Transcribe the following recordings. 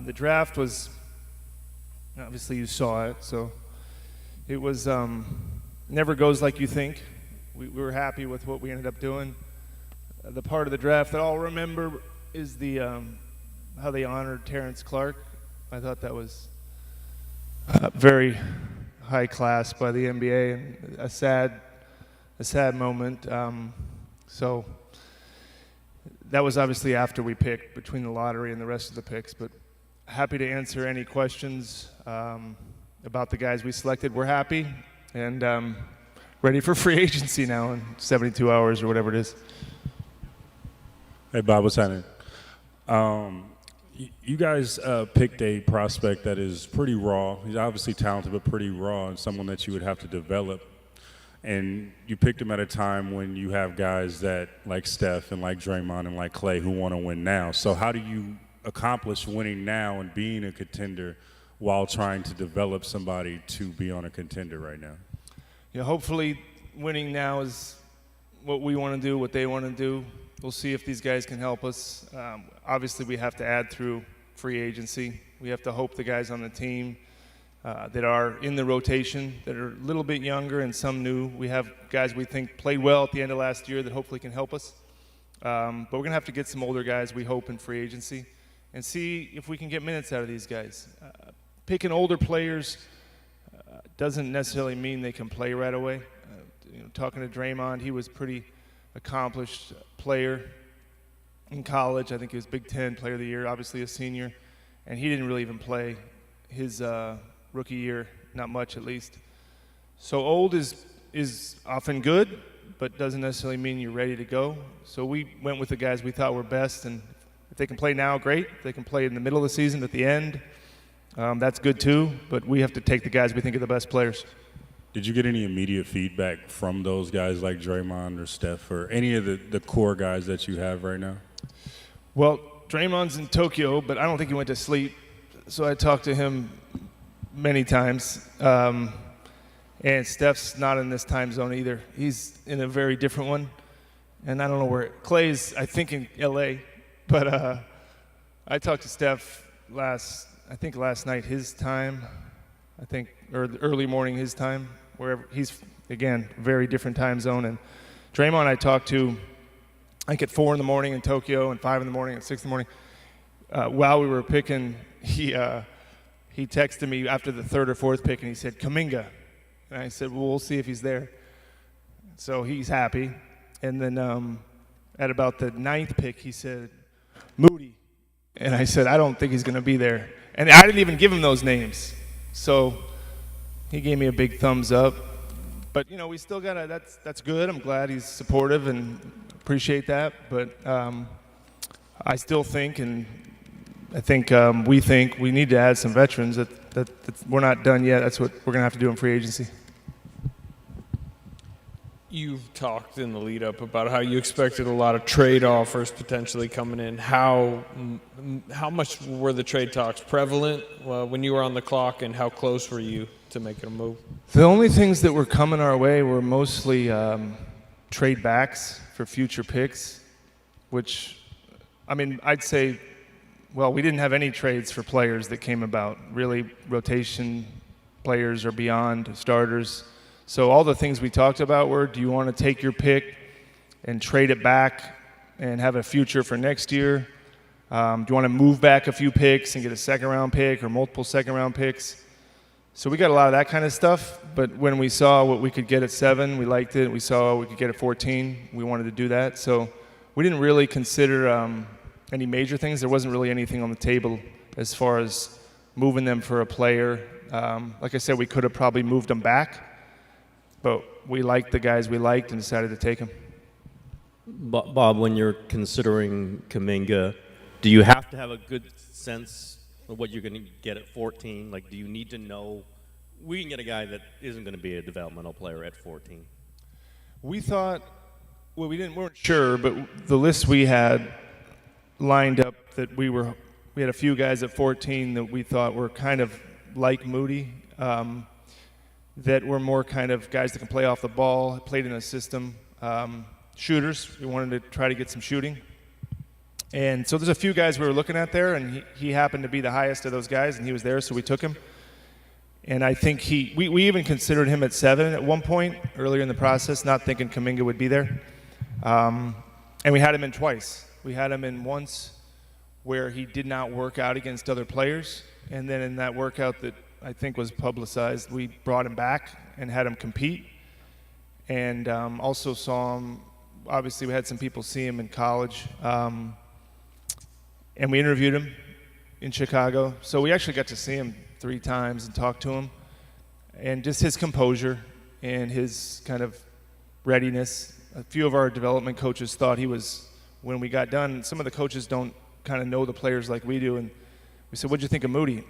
The draft was, obviously you saw it, so it was never goes like you think. We were happy with what we ended up doing. The part of the draft that I'll remember is the how they honored Terrence Clark. I thought that was very high class by the NBA and a sad moment. So that was obviously after we picked between the lottery and the rest of the picks, but happy to answer any questions about the guys we selected. We're happy and ready for free agency now in 72 hours or whatever it is. Hey, Bob, what's happening? You guys picked a prospect that is pretty raw. He's obviously talented, but pretty raw, and someone that you would have to develop. And you picked him at a time when you have guys that like Steph and like Draymond and like Klay who want to win now. So how do you accomplish winning now and being a contender while trying to develop somebody to be on a contender right now? Yeah, hopefully winning now is what we want to do, what they want to do. We'll see if these guys can help us. Obviously, we have to add through free agency. We have to hope the guys on the team that are in the rotation, that are a little bit younger and some new. We have guys we think played well at the end of last year that hopefully can help us. But we're going to have to get some older guys, we hope, in free agency and see if we can get minutes out of these guys. Picking older players doesn't necessarily mean they can play right away. Talking to Draymond, he was pretty accomplished player in college. I think he was Big Ten Player of the Year, obviously a senior, and he didn't really even play his rookie year, not much at least. So old is often good, but doesn't necessarily mean you're ready to go. So we went with the guys we thought were best, and if they can play now, great. If they can play in the middle of the season at the end, that's good too, but we have to take the guys we think are the best players. Did you get any immediate feedback from those guys like Draymond or Steph or any of the core guys that you have right now? Well, Draymond's in Tokyo, but I don't think he went to sleep. So I talked to him many times. And Steph's not in this time zone either. He's in a very different one. And I don't know where. Klay's, I think, in L.A. But I talked to Steph last night his time, or the early morning his time. Wherever he's, again, very different time zone. And Draymond I talked to, I think at 4 in the morning in Tokyo and 5 in the morning and 6 in the morning. While we were picking, he texted me after the third or fourth pick and he said, Kuminga. And I said, well, we'll see if he's there. So he's happy. And then at about the 9th pick, he said, Moody. And I said, I don't think he's going to be there. And I didn't even give him those names. So he gave me a big thumbs up. But, we still got to, that's good. I'm glad he's supportive and appreciate that. But I still think, and I think we think we need to add some veterans. That we're not done yet. That's what we're going to have to do in free agency. You've talked in the lead up about how you expected a lot of trade offers potentially coming in. How much were the trade talks prevalent when you were on the clock, and how close were you to making a move? The only things that were coming our way were mostly trade backs for future picks, which, I'd say, well, we didn't have any trades for players that came about, really rotation players or beyond, starters. So all the things we talked about were, do you want to take your pick and trade it back and have a future for next year? Do you want to move back a few picks and get a second-round pick or multiple second-round picks? So we got a lot of that kind of stuff, but when we saw what we could get at 7, we liked it. We saw what we could get at 14. We wanted to do that. So we didn't really consider any major things. There wasn't really anything on the table as far as moving them for a player. Like I said, we could have probably moved them back, but we liked the guys we liked and decided to take them. Bob, when you're considering Kuminga, do you have to have a good sense of what you're going to get at 14? Like, do you need to know we can get a guy that isn't going to be a developmental player at 14? We thought, well, we weren't sure, but the list we had lined up that we had a few guys at 14 that we thought were kind of like Moody, that were more kind of guys that can play off the ball, played in a system, shooters. We wanted to try to get some shooting. And so there's a few guys we were looking at there, and he happened to be the highest of those guys, and he was there, so we took him. And I think we even considered him at 7 at one point earlier in the process, not thinking Kuminga would be there. And we had him in twice. We had him in once where he did not work out against other players, and then in that workout that I think was publicized, we brought him back and had him compete. And also saw him, obviously we had some people see him in college, and we interviewed him in Chicago. So we actually got to see him 3 times and talk to him, and just his composure and his kind of readiness. A few of our development coaches thought he was, when we got done, some of the coaches don't kind of know the players like we do, and we said, "What'd you think of Moody?"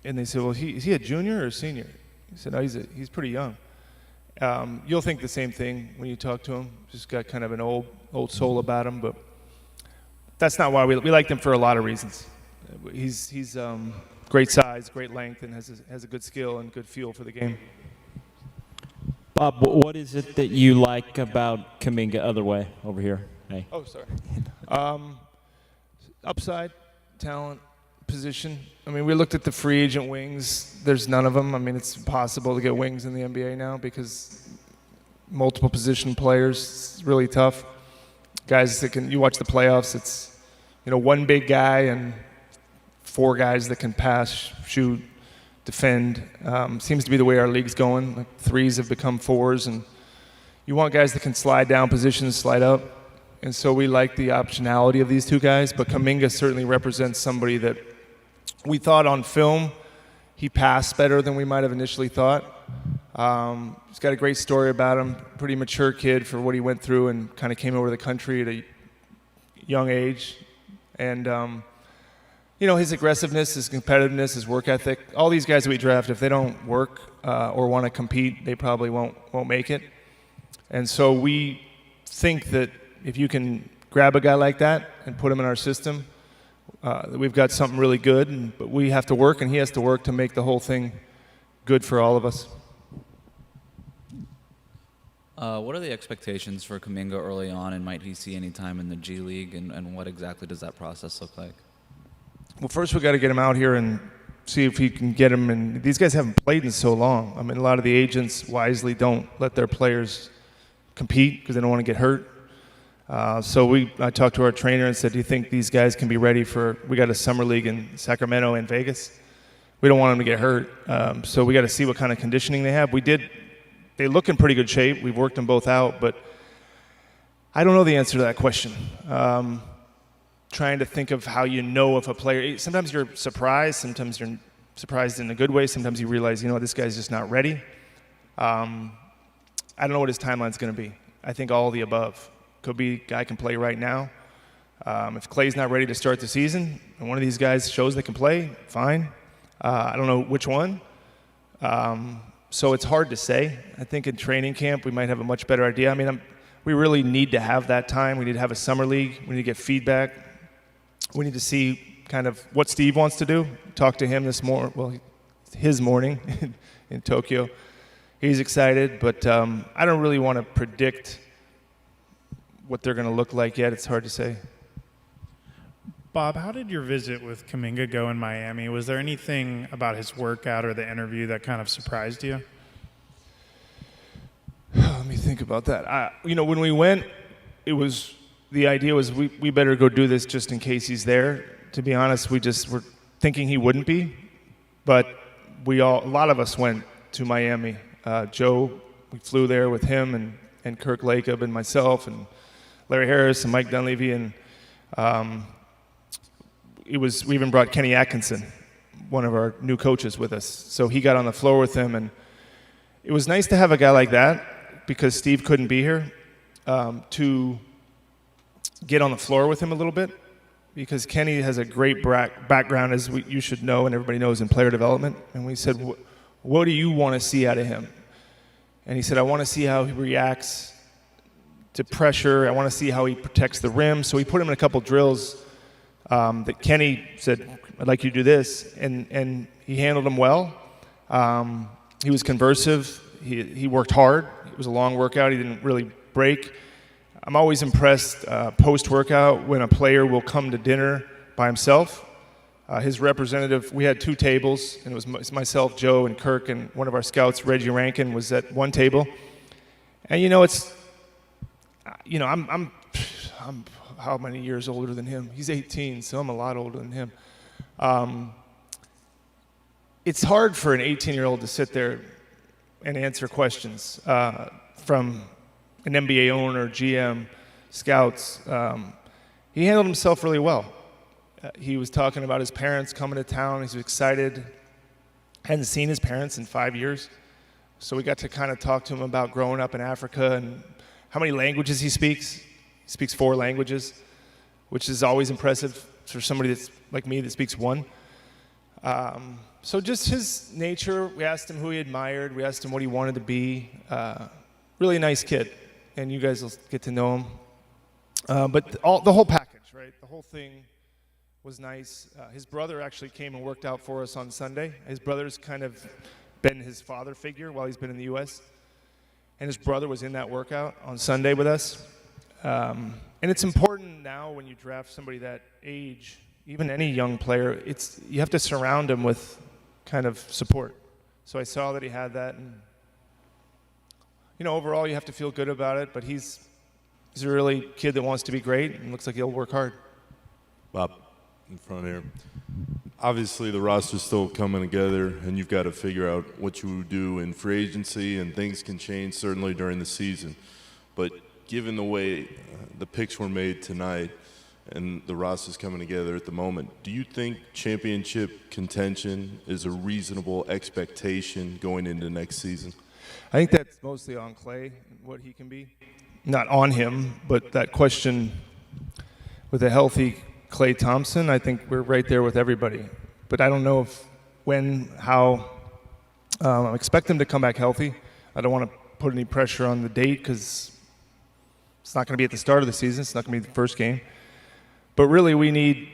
And they said, "Well, is he a junior or a senior?" He said, "No, he's pretty young." You'll think the same thing when you talk to him. Just got kind of an old soul about him, but that's not why we liked him for a lot of reasons. He's great size, great length, and has a good skill and good feel for the game. Bob, what is it that you like about Kuminga other way over here? Hey. Oh, sorry. Upside, talent, position. I mean, we looked at the free agent wings. There's none of them. I mean, it's impossible to get wings in the NBA now because multiple position players. It's really tough. Guys that you watch the playoffs, it's, one big guy and 4 guys that can pass, shoot, defend. Seems to be the way our league's going. Like 3s have become 4s, and you want guys that can slide down positions, slide up. And so we like the optionality of these 2 guys, but Kuminga certainly represents somebody that we thought on film he passed better than we might have initially thought. He's got a great story about him, pretty mature kid for what he went through, and kind of came over to the country at a young age. And his aggressiveness, his competitiveness, his work ethic, all these guys that we draft, if they don't work or want to compete, they probably won't make it. And so we think that if you can grab a guy like that and put him in our system, we've got something really good. But we have to work, and he has to work to make the whole thing good for all of us. What are the expectations for Kuminga early on, and might he see any time in the G League, and what exactly does that process look like? Well, first we got to get him out here and see if he can get him. And these guys haven't played in so long. I mean, a lot of the agents wisely don't let their players compete because they don't want to get hurt. So I talked to our trainer and said, "Do you think these guys can be ready for?" We got a summer league in Sacramento and Vegas. We don't want them to get hurt, so we got to see what kind of conditioning they have. They look in pretty good shape. We've worked them both out, but I don't know the answer to that question. Trying to think of how if a player. Sometimes you're surprised. Sometimes you're surprised in a good way. Sometimes you realize, this guy's just not ready. I don't know what his timeline's going to be. I think all of the above. Could be guy can play right now. If Clay's not ready to start the season, and one of these guys shows they can play, fine. I don't know which one. So it's hard to say. I think in training camp we might have a much better idea. I mean, we really need to have that time. We need to have a summer league. We need to get feedback. We need to see kind of what Steve wants to do. Talk to him his morning in Tokyo. He's excited, but I don't really want to predict what they're going to look like yet. It's hard to say. Bob, how did your visit with Kuminga go in Miami? Was there anything about his workout or the interview that kind of surprised you? Let me think about that. When we went, the idea was we better go do this just in case he's there. To be honest, we just were thinking he wouldn't be, but a lot of us went to Miami. Joe, we flew there with him and Kirk Lacob and myself and Larry Harris and Mike Dunleavy, and we even brought Kenny Atkinson, one of our new coaches, with us. So he got on the floor with him, and it was nice to have a guy like that because Steve couldn't be here, to get on the floor with him a little bit, because Kenny has a great background, as you should know and everybody knows, in player development. And we said, what do you want to see out of him? And he said, I want to see how he reacts to pressure. I want to see how he protects the rim. So we put him in a couple drills that Kenny said, I'd like you to do this. And he handled them well. He was conversive. He worked hard. It was a long workout. He didn't really break. I'm always impressed post-workout when a player will come to dinner by himself. His representative, we had 2 tables, and it was myself, Joe, and Kirk, and one of our scouts, Reggie Rankin, was at one table. And I'm how many years older than him? He's 18, so I'm a lot older than him. It's hard for an 18-year-old to sit there and answer questions from an NBA owner, GM, scouts. He handled himself really well. He was talking about his parents coming to town. He was excited. Hadn't seen his parents in 5 years. So we got to kind of talk to him about growing up in Africa and how many languages he speaks. He speaks 4 languages, which is always impressive for somebody that's like me that speaks 1. So just his nature, we asked him who he admired. We asked him what he wanted to be. Really nice kid, and you guys will get to know him. But the whole package, right? The whole thing was nice. His brother actually came and worked out for us on Sunday. His brother's kind of been his father figure while he's been in the U.S., and his brother was in that workout on Sunday with us. And it's important now when you draft somebody that age, even any young player, you have to surround him with kind of support. So I saw that he had that, and overall you have to feel good about it. But he's a really kid that wants to be great, and looks like he'll work hard. Bob, in front here. Obviously, the roster's still coming together, and you've got to figure out what you do in free agency, and things can change certainly during the season. But given the way the picks were made tonight and the roster's coming together at the moment, do you think championship contention is a reasonable expectation going into next season? I think that's mostly on Clay, what he can be. Not on him, but that question with a healthy Klay Thompson, I think we're right there with everybody. But I don't know if, when, how. I expect him to come back healthy. I don't want to put any pressure on the date because it's not going to be at the start of the season. It's not going to be the first game. But really, we need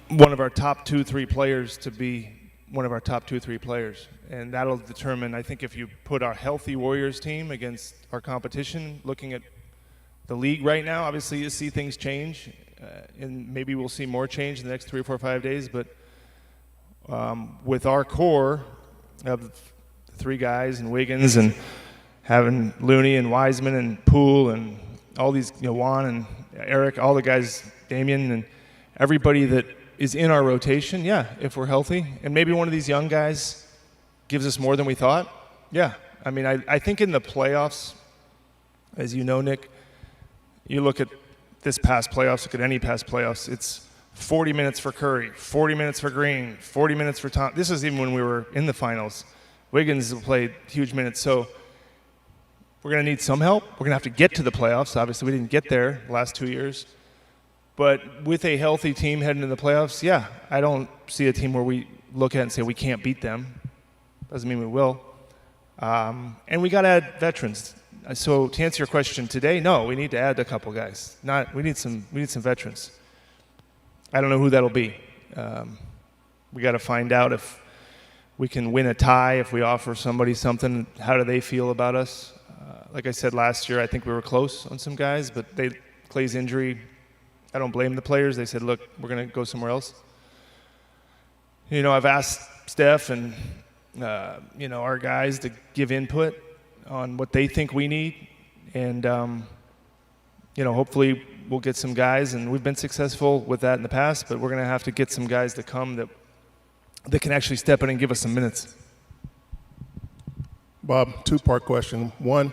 one of our top 2-3 players to be one of our top 2-3 players. And that'll determine, I think, if you put our healthy Warriors team against our competition, looking at the league right now, obviously you see things change. And maybe we'll see more change in the next 3 or 4 or 5 days. But with our core of 3 guys and Wiggins and having Looney and Wiseman and Poole and all these, Juan and Eric, all the guys, Damian, and everybody that is in our rotation, yeah, if we're healthy. And maybe one of these young guys gives us more than we thought. Yeah. I mean, I think in the playoffs, as you know, Nick, you look at this past playoffs, look at any past playoffs, it's 40 minutes for Curry, 40 minutes for Green, 40 minutes for Tom. This is even when we were in the finals. Wiggins played huge minutes. So we're going to need some help. We're going to have to get to the playoffs. Obviously, we didn't get there the last 2 years. But with a healthy team heading into the playoffs, yeah, I don't see a team where we look at it and say we can't beat them. Doesn't mean we will. And we got to add veterans. So to answer your question today, no, we need to add a couple guys. We need some veterans. I don't know who that'll be. We got to find out if we can win a tie, if we offer somebody something. How do they feel about us? Like I said last year, I think we were close on some guys, but Clay's injury, I don't blame the players. They said, look, we're going to go somewhere else. I've asked Steph and our guys to give input on what they think we need, and hopefully we'll get some guys, and we've been successful with that in the past, but we're going to have to get some guys to come that can actually step in and give us some minutes. Bob, 2-part question. One,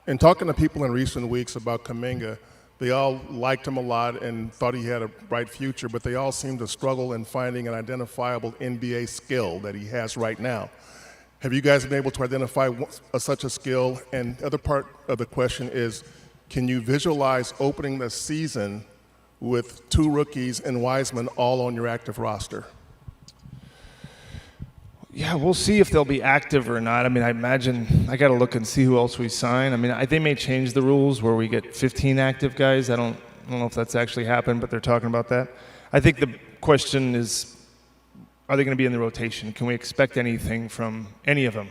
in talking to people in recent weeks about Kuminga, they all liked him a lot and thought he had a bright future, but they all seem to struggle in finding an identifiable NBA skill that he has right now. Have you guys been able to identify such a skill? And the other part of the question is, can you visualize opening the season with 2 rookies and Wiseman all on your active roster? Yeah, we'll see if they'll be active or not. I mean, I imagine I got to look and see who else we sign. I mean, they may change the rules where we get 15 active guys. I don't know if that's actually happened, but they're talking about that. I think the question is, are they going to be in the rotation? Can we expect anything from any of them?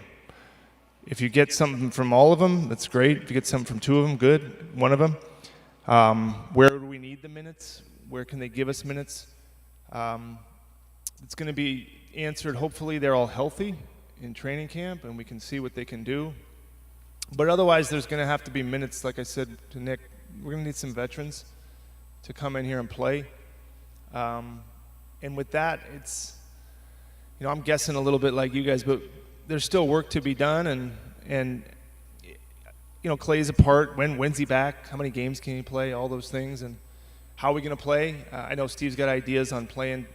If you get something from all of them, that's great. If you get something from two of them, good. One of them. Where do we need the minutes? Where can they give us minutes? It's going to be answered. Hopefully, they're all healthy in training camp, and we can see what they can do. But otherwise, there's going to have to be minutes. Like I said to Nick, we're going to need some veterans to come in here and play. And with that, it's, I'm guessing a little bit like you guys, but there's still work to be done, and Clay's a part. When's he back? How many games can he play? All those things, and how are we going to play? I know Steve's got ideas on playing.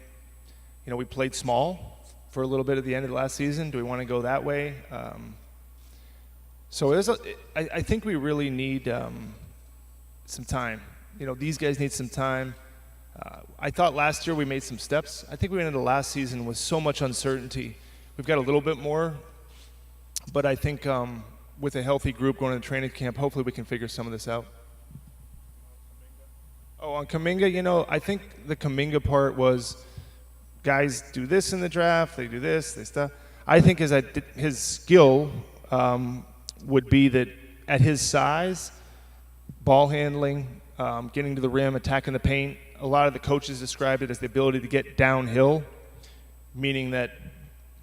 We played small for a little bit at the end of the last season. Do we want to go that way? So I think we really need some time. These guys need some time. I thought last year we made some steps. I think we went into last season with so much uncertainty. We've got a little bit more, but I think with a healthy group going into training camp, hopefully we can figure some of this out. Oh, on Kuminga, I think the Kuminga part was guys do this in the draft, they do this, they stuff. I think his skill would be that at his size, ball handling, getting to the rim, attacking the paint, a lot of the coaches described it as the ability to get downhill, meaning that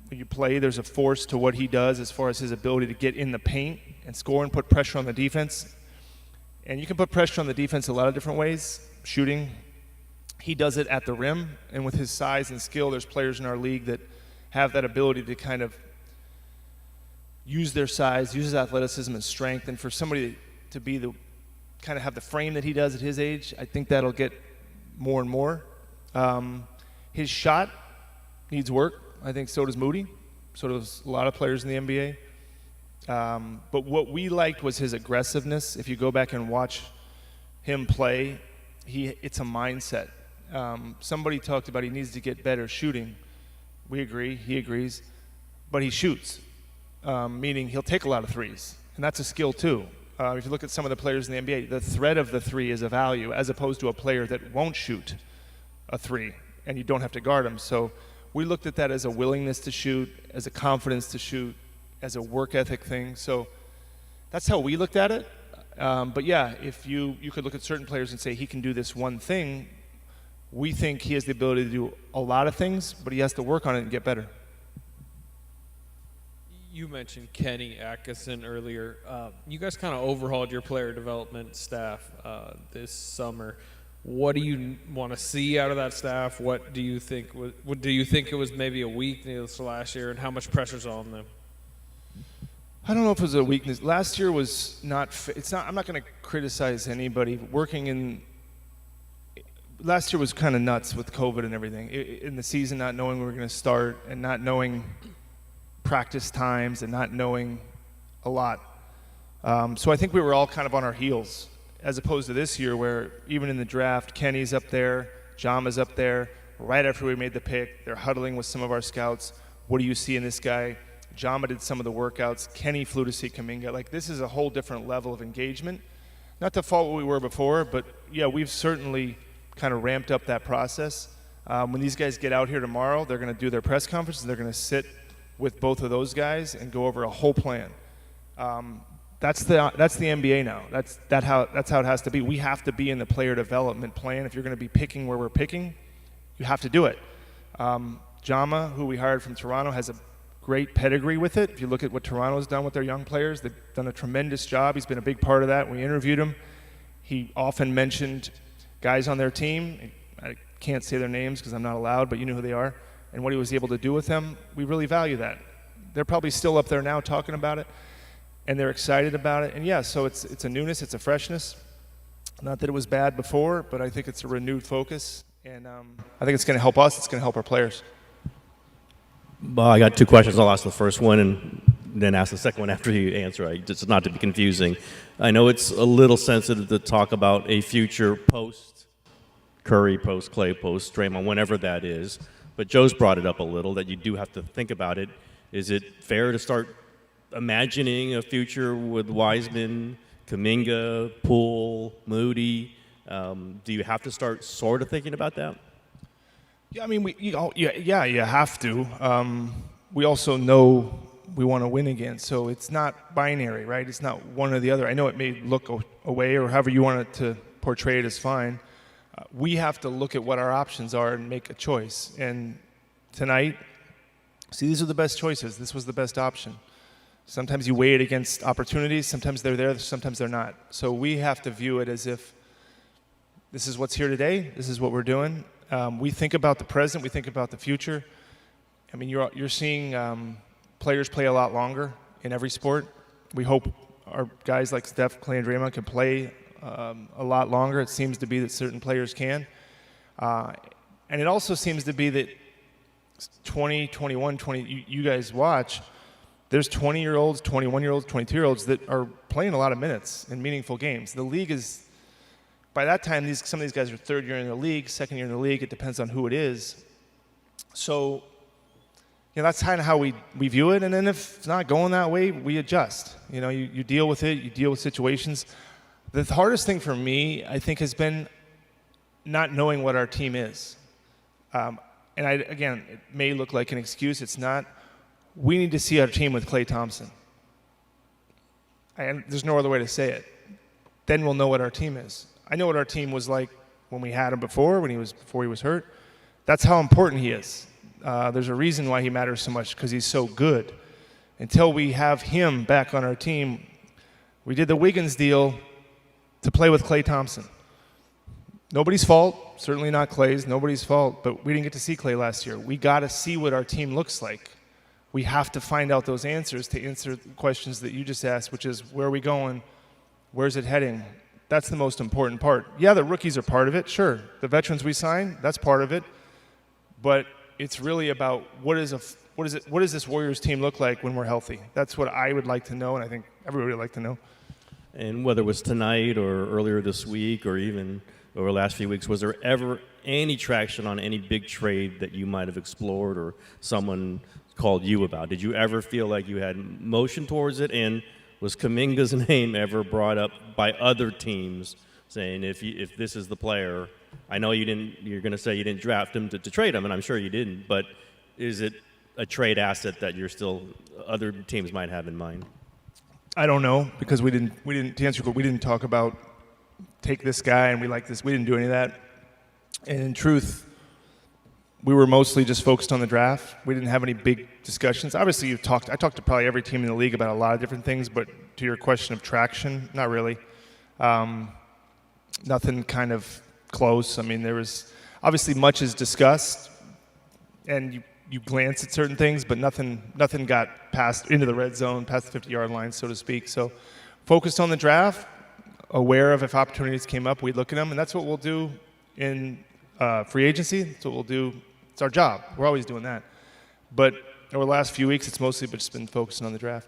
when you play, there's a force to what he does as far as his ability to get in the paint and score and put pressure on the defense. And you can put pressure on the defense a lot of different ways. Shooting, he does it at the rim, and with his size and skill, there's players in our league that have that ability to kind of use their size, use his athleticism and strength, and for somebody to be the kind of have the frame that he does at his age, I think that'll get more and more. His shot needs work. I think so does Moody. So does a lot of players in the NBA. But what we liked was his aggressiveness. If you go back and watch him play, it's a mindset. Somebody talked about he needs to get better shooting. We agree. He agrees. But he shoots, meaning he'll take a lot of threes. And that's a skill, too. If you look at some of the players in the NBA, the threat of the three is a value as opposed to a player that won't shoot a three, and you don't have to guard him. So we looked at that as a willingness to shoot, as a confidence to shoot, as a work ethic thing. So that's how we looked at it. But yeah, if you could look at certain players and say he can do this one thing, we think he has the ability to do a lot of things, but he has to work on it and get better. You mentioned Kenny Atkinson earlier. You guys kind of overhauled your player development staff this summer. What do you want to see out of that staff? What do you think? Do you think it was maybe a weakness last year, and how much pressure's on them? I don't know if it was a weakness. Last year was not. It's not. I'm not going to criticize anybody. Last year was kind of nuts with COVID and everything. In the season, not knowing we were going to start and not knowing practice times and not knowing a lot. So I think we were all kind of on our heels, as opposed to this year where even in the draft, Kenny's up there, Jama's up there. Right after we made the pick, they're huddling with some of our scouts. What do you see in this guy? Jama did some of the workouts. Kenny flew to see Kuminga. Like, this is a whole different level of engagement. Not to fault what we were before, but yeah, we've certainly kind of ramped up that process. When these guys get out here tomorrow, they're going to do their press conference, and they're going to sit with both of those guys and go over a whole plan. That's the NBA now. That's how it has to be. We have to be in the player development plan. If you're going to be picking where we're picking, you have to do it. Jama, who we hired from Toronto, has a great pedigree with it. If you look at what Toronto's done with their young players, they've done a tremendous job. He's been a big part of that. When we interviewed him, he often mentioned guys on their team. I can't say their names because I'm not allowed, but you know who they are. And what he was able to do with them, we really value that. They're probably still up there now talking about it, and they're excited about it. And yeah, so it's a newness, it's a freshness. Not that it was bad before, but I think it's a renewed focus. And I think it's going to help us, it's going to help our players. Well, I got two questions. I'll ask the first one and then ask the second one after you answer. Just not to be confusing. I know it's a little sensitive to talk about a future post-Curry, post-Clay, post-Draymond, whenever that is. But Joe's brought it up a little, that you do have to think about it. Is it fair to start imagining a future with Wiseman, Kuminga, Poole, Moody? Do you have to start sort of thinking about that? Yeah, I mean, you have to. We also know we want to win again. So it's not binary, right? It's not one or the other. I know it may look away, or however you want it to portray it is fine. We have to look at what our options are and make a choice. And tonight, see, these are the best choices. This was the best option. Sometimes you weigh it against opportunities. Sometimes they're there, sometimes they're not. So we have to view it as if this is what's here today. This is what we're doing. We think about the present. We think about the future. I mean, you're seeing players play a lot longer in every sport. We hope our guys like Steph, Clay, and Draymond can play a lot longer. It seems to be that certain players can. And it also seems to be that 20, 21, 20, you guys watch, there's 20-year-olds, 21-year-olds, 22-year-olds that are playing a lot of minutes in meaningful games. The league is, by that time, some of these guys are third year in the league, second year in the league. It depends on who it is. So, that's kind of how we view it. And then if it's not going that way, we adjust. You deal with it. You deal with situations. The hardest thing for me, I think, has been not knowing what our team is. And again, it may look like an excuse. It's not. We need to see our team with Klay Thompson. And there's no other way to say it. Then we'll know what our team is. I know what our team was like when we had him before he was hurt. That's how important he is. There's a reason why he matters so much, because he's so good. Until we have him back on our team, we did the Wiggins deal to play with Klay Thompson. Nobody's fault, certainly not Klay's, nobody's fault, but we didn't get to see Klay last year. We got to see what our team looks like. We have to find out those answers to answer the questions that you just asked, which is, where are we going? Where's it heading? That's the most important part. Yeah, the rookies are part of it, sure. The veterans we sign, that's part of it. But it's really about what does this Warriors team look like when we're healthy? That's what I would like to know, and I think everybody would like to know. And whether it was tonight or earlier this week or even over the last few weeks, was there ever any traction on any big trade that you might have explored or someone called you about? Did you ever feel like you had motion towards it? And was Kuminga's name ever brought up by other teams saying, if this is the player, I know you're going to say you didn't draft him to trade him, and I'm sure you didn't, but is it a trade asset that other teams might have in mind? I don't know, because we didn't to answer, but we didn't talk about take this guy and we like this. We didn't do any of that. And in truth, we were mostly just focused on the draft. We didn't have any big discussions. Obviously, I talked to probably every team in the league about a lot of different things, but to your question of traction, not really. Nothing kind of close. I mean, there was obviously much is discussed, and you glance at certain things, but nothing got past into the red zone, past the 50-yard line, so to speak. So focused on the draft, aware of if opportunities came up, we'd look at them, and that's what we'll do in free agency. That's what we'll do. It's our job. We're always doing that. But over the last few weeks, it's mostly just been focusing on the draft.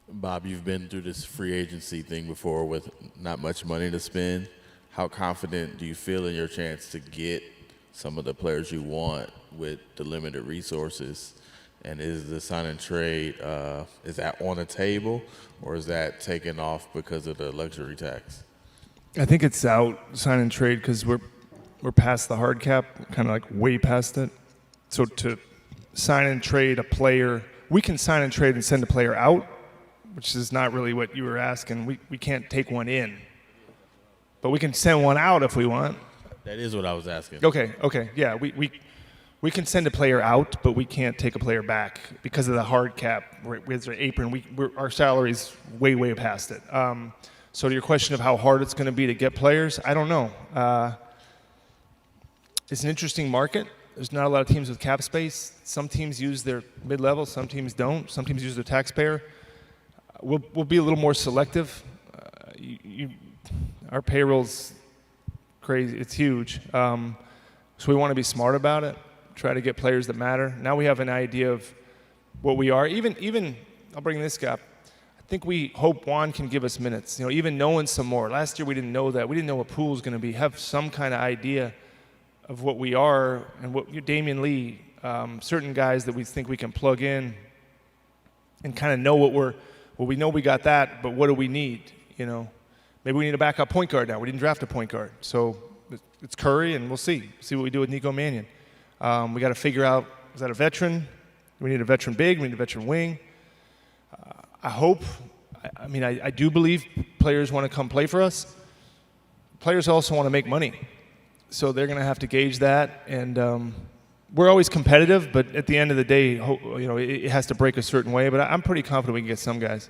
Bob, you've been through this free agency thing before with not much money to spend. How confident do you feel in your chance to get some of the players you want with the limited resources? And is the sign and trade, is that on the table, or is that taken off because of the luxury tax? I think it's out, sign and trade, because we're past the hard cap, kind of like way past it. So to sign and trade a player, we can sign and trade and send a player out, which is not really what you were asking. We can't take one in. But we can send one out if we want. That is what I was asking. Okay. Yeah, we can send a player out, but we can't take a player back because of the hard cap. With our apron, our salary's way past it. So to your question of how hard it's going to be to get players, I don't know. It's an interesting market. There's not a lot of teams with cap space. Some teams use their mid-level, some teams don't. Some teams use their taxpayer. We'll be a little more selective. Our payroll's crazy. It's huge. So we want to be smart about it, try to get players that matter. Now we have an idea of what we are. Even I'll bring this guy up. I think we hope Juan can give us minutes. Even knowing some more. Last year we didn't know that. We didn't know what Poole's going to be. Have some kind of idea of what we are and what Damian Lee, certain guys that we think we can plug in and kind of know we know we got that, but what do we need? Maybe we need a backup point guard now. We didn't draft a point guard. So it's Curry, and we'll see what we do with Nico Mannion. We got to figure out, is that a veteran? We need a veteran big. We need a veteran wing. I hope. I do believe players want to come play for us. Players also want to make money, so they're going to have to gauge that. And we're always competitive, but at the end of the day, it has to break a certain way. But I'm pretty confident we can get some guys.